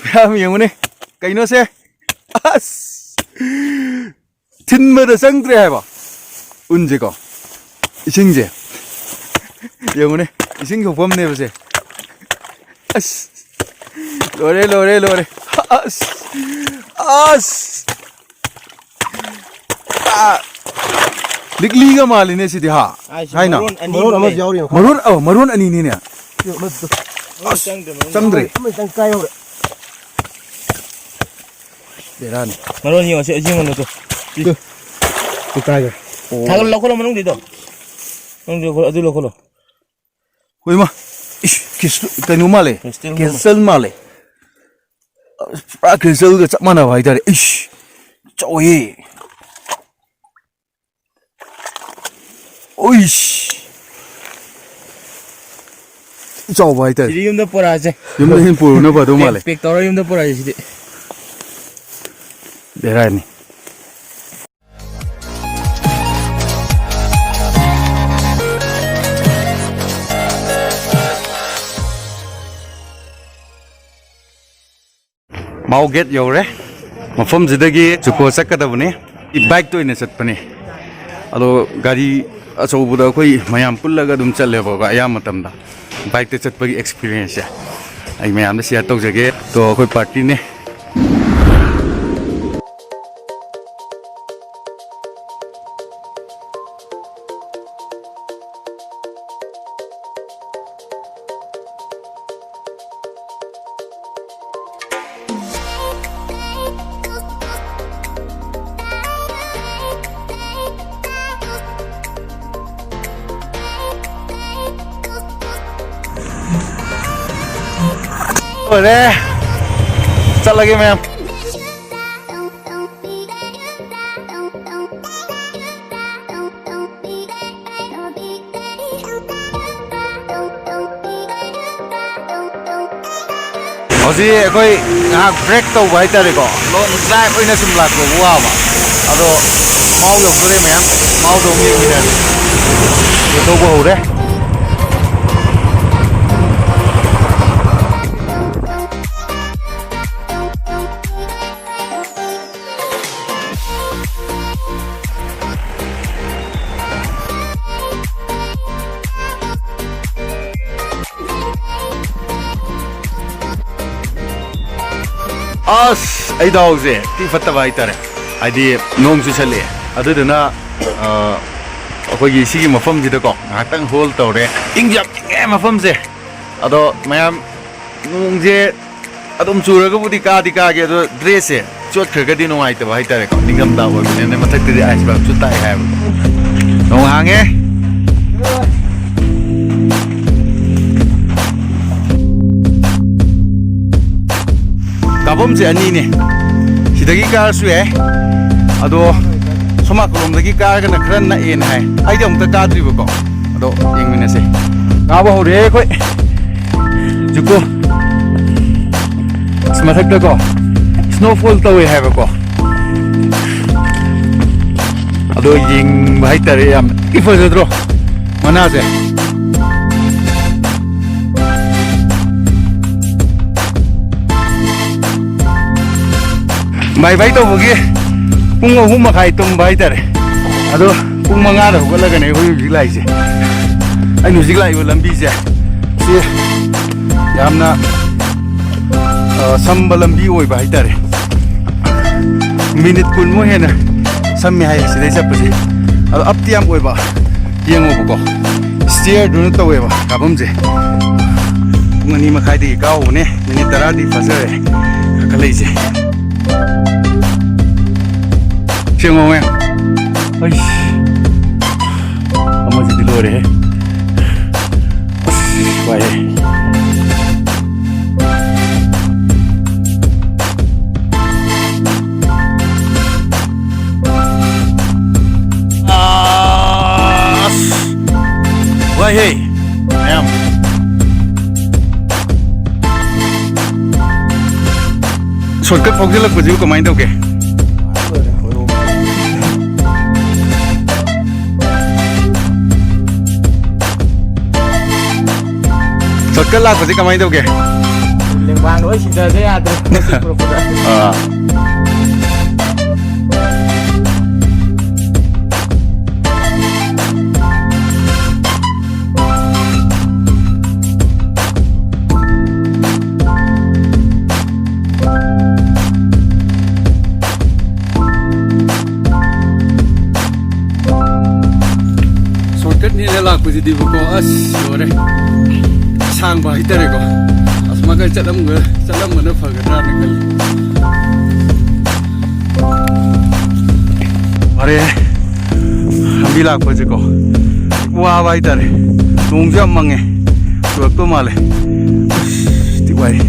ꯃꯌꯥꯝ ꯌꯦꯡꯉꯨꯅꯦ ꯀꯩꯅꯣꯁꯦ ꯑꯁ ꯊꯤꯟꯕꯗ ꯆꯪꯗ꯭ꯔꯦ ꯍꯥꯏꯕ ꯎꯟꯁꯦꯀꯣ 이승재 영혼의 이승재 오빠네보세 아스 노래 아스 아 닉리가 말이네 시디 하 하이나 마론 아니니네 짱드레 대란 마론이 어제 어징어는 또 까요 닭을 넣고 놓으면 되도 어디 넣고 놓 Wih mah, kayak normal ya, kesel mal ya, kesel ke cak mana wah itu, coy, coba itu, jadi yunda pura aja, yunda pura, napa tuh mal ya, pektora yunda pura aja sih, berai nih. Mau get yore, mafam zidagi cukup sakit apa nih? Bike tuh ini set pani. Ado gari asal budak koi mayam pulla gadum cale bawa ayam matam dah. Bike tuh set bagi experience ya. Ay mayam dah siat tok jage, to koi party nih. Boleh, cat lagi mem. Osi, koi ngah break tau baik tadi kok. Lo naik koi nasi melak kok, wah apa? Atau mau yuk boleh mem, mau dong ini tadi. Itu bau deh. As, ay daw ze, ti fatta ba itare. Ay di nong su chale. Ado dana akogi sigi mafam jida ko. Ngatang hol tawre. Ingjap mafam ze. Ado mayam nong je adom churaga budi ka di ka ge ado dress e chot khraga di nong ai ta ba itare ko. Ningam da bo ne mathak ti ice ba chu tai ha. Nong hange. 가봄지 아니네. 시덕이 깔수에 아도 소마클롬덕이 깔거나 그런 나인 해. 아이디 엄청 까드리고 아도 잉미네세. 가봐 우리 거이 죽고 스마트하고 스노우폴 따위 해보고 아도 잉 바이터리 얌 이뻐져들어 만나세. Bye-bye to bogi kung makai tum bye tare ado kung mangara ko laga ne ko jilai se ai nu jilai ko lambi se si yamna samba lambi oi bye tare minute kun mo hena sammi hai se dei sapse ado apti am oi ba yengo ko steer du to oi ba kabum je ngani makai di ka ne minute tara di fasare kalai se Siapa yang? Aish, kamu jadi luar ya? Baik. Baik, ayam. Shortcut fogel aku juga main tu ke? Shortcut lah, pasti kemana itu ke? Lembang doy sida saya terus masih pura-pura. shortcut ni le lak pujidi ko as lore sang ba hitare ko as maga chalam na phagadra ne kal अरे हम भी लाख बजे को वाह भाई तारे नोंग जब मंगे सुबह तो माले तिवारी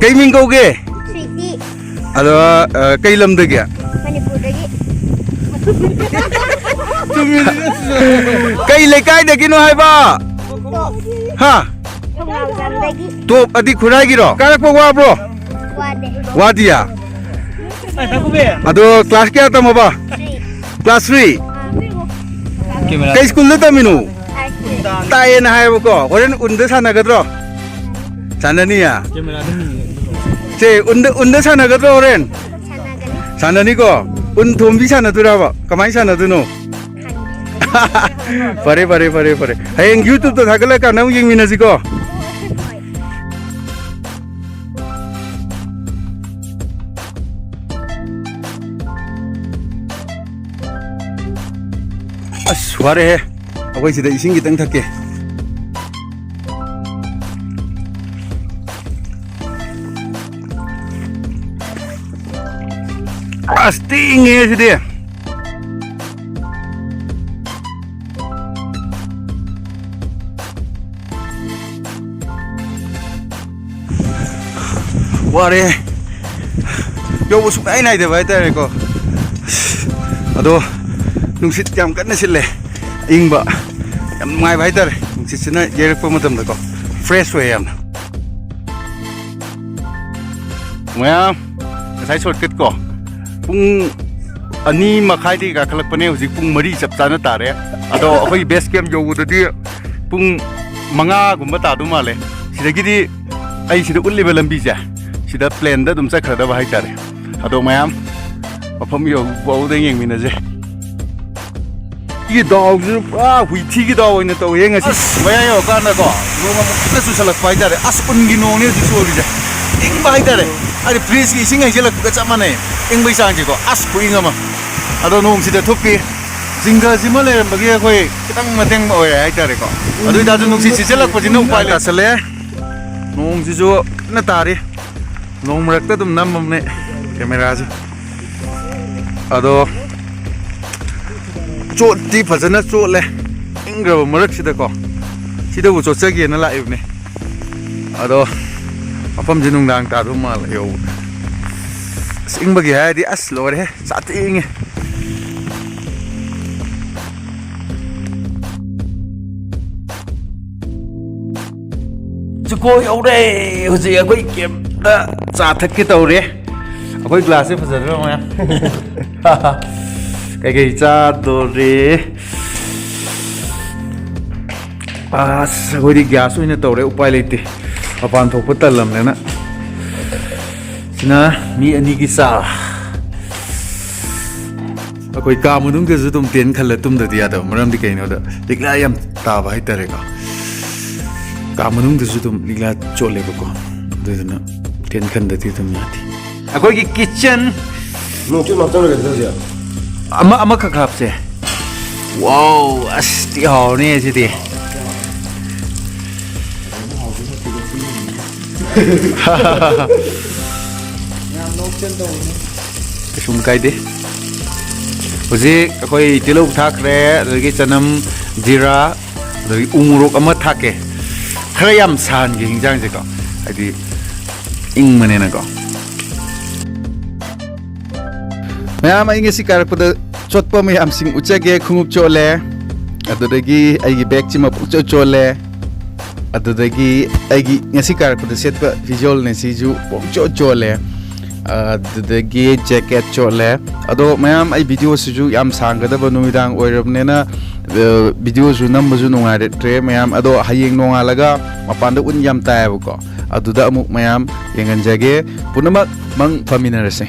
कई मिंग कहोगे Sweetie, अरे कई लम्दे क्या Manipur lagi. कई लेकाई देखिनो है बा हाँ Pengalaman lagi. तो अति खुराई गिरो कारक पगवा ब्रो Wadah. वादिया Aku be. अदो क्लास क्या तम बा Three. Class 3 Kamera. कई स्कूल ले तमिनु Archie. ताये ना है बको ओरेन उन्द साना गद्रो साननिया Kamera ni. 제 उन्द साना गद्रो ओरेन Sanagan. साननिको उन थोम्बी साना तुराबा कमाई साना तुनो परे परे परे परे हयेंग यूट्यूब तो थागले का नम यिंग मिनाजिको अस वारे है अबई सिदा इसिंग गितंग थके अस्तिंग है सिदे वारे यो सुकाई नाई दे भाई तारे को अदो नुंसित याम कन्ना सिले इंबा याम नुंगाई भाई तारे नुंसित सिना येरकपा मतम दको fresh way yam मयाम ngasai shortcut ko pung ani makhai di ka khalak pane hujik pung mari chap chana tare ado akhoi base camp yo udadi pung manga gumba ta du male sidagi di ai sida ulliba lambi ja sida plan da dum sakhra da bahai tare ado mayam mafam yo bo da yeng mina je 이 dog 아 위티기 dog ina to yeng asi maya yo kana ko no ma mukta su salak pai tare as ungi no ne su ori ja ing bai tare ari freeze ki singai jela ku cha mane ing bai sang ko as ku inga ma ado nom si da thupi jinga jimale bagi khoi kitang mateng ma oi ai tare ko adu da nu si jela ko jinu pai la sale nom si jo na tare nom rak ta dum nam ne camera ji ado chot ti phajana chot le ingra marak sida ko sida bu chot chagi na la ibne ado apam jinung dang ta du mal yo sing bagi ha di as lo re sa ting chuko yo re hoji agoi kem da cha thak ki taw re agoi glass e phajana ma cái cha đồ re as agoi di gas oi na taw re upai lete apan thok patalam le na sina mi ani ki sa akoi ka mudung ke zutum ten khal tum da dia da maram di kaino da dikla yam ta bai tare ka mudung ke zutum dikla chole ko de na ten khan da ti tum yati akoi ki kitchen No, tu nak tahu ke dia? ama ka khap se wow asti ho ne si ti sum kai de hoje koi tilo thak re ragi chanam jira ragi umrok ama thake khara yam san gi hingjang je ko adi ing mane na ko mayam ai ngesi karak pada chotpa mayam sing uchage khungup chole adudagi ai gi bag chima pucho chole adudagi ai gi ngesi karak pada setpa visual ne siju pucho chole ꯑꯗꯨꯗꯒꯤ jacket ꯆꯣꯠꯂꯦ ꯑꯗꯣ ꯃꯌꯥꯝ ꯑꯩ ꯚꯤꯗꯤꯑꯣꯁꯤꯁꯨ ꯌꯥꯝ ꯁꯥꯡꯒꯗꯕ ꯅꯨꯃꯤꯗꯥꯡ ꯑꯣꯏꯔꯕꯅꯤꯅ ꯚꯤꯗꯤꯑꯣꯁꯨ ꯅꯝꯕꯁꯨ ꯅꯨꯡꯉꯥꯏꯔꯛꯇ꯭ꯔꯦ ꯃꯌꯥꯝ ꯑꯗꯣ ꯍꯌꯦꯡ ꯅꯣꯡꯉꯥꯜꯂꯒ ꯃꯄꯥꯟꯗ ꯎꯟ ꯌꯥꯝ ꯇꯥꯏꯌꯦꯕꯀꯣ ꯑꯗꯨꯗ ꯑꯃꯨꯛ ꯃꯌꯥꯝ ꯌꯦꯡꯍꯟꯖꯒꯦ ꯄꯨꯝꯅꯃꯛ ꯃꯪ ꯐꯃꯤꯟꯅꯔꯁꯦ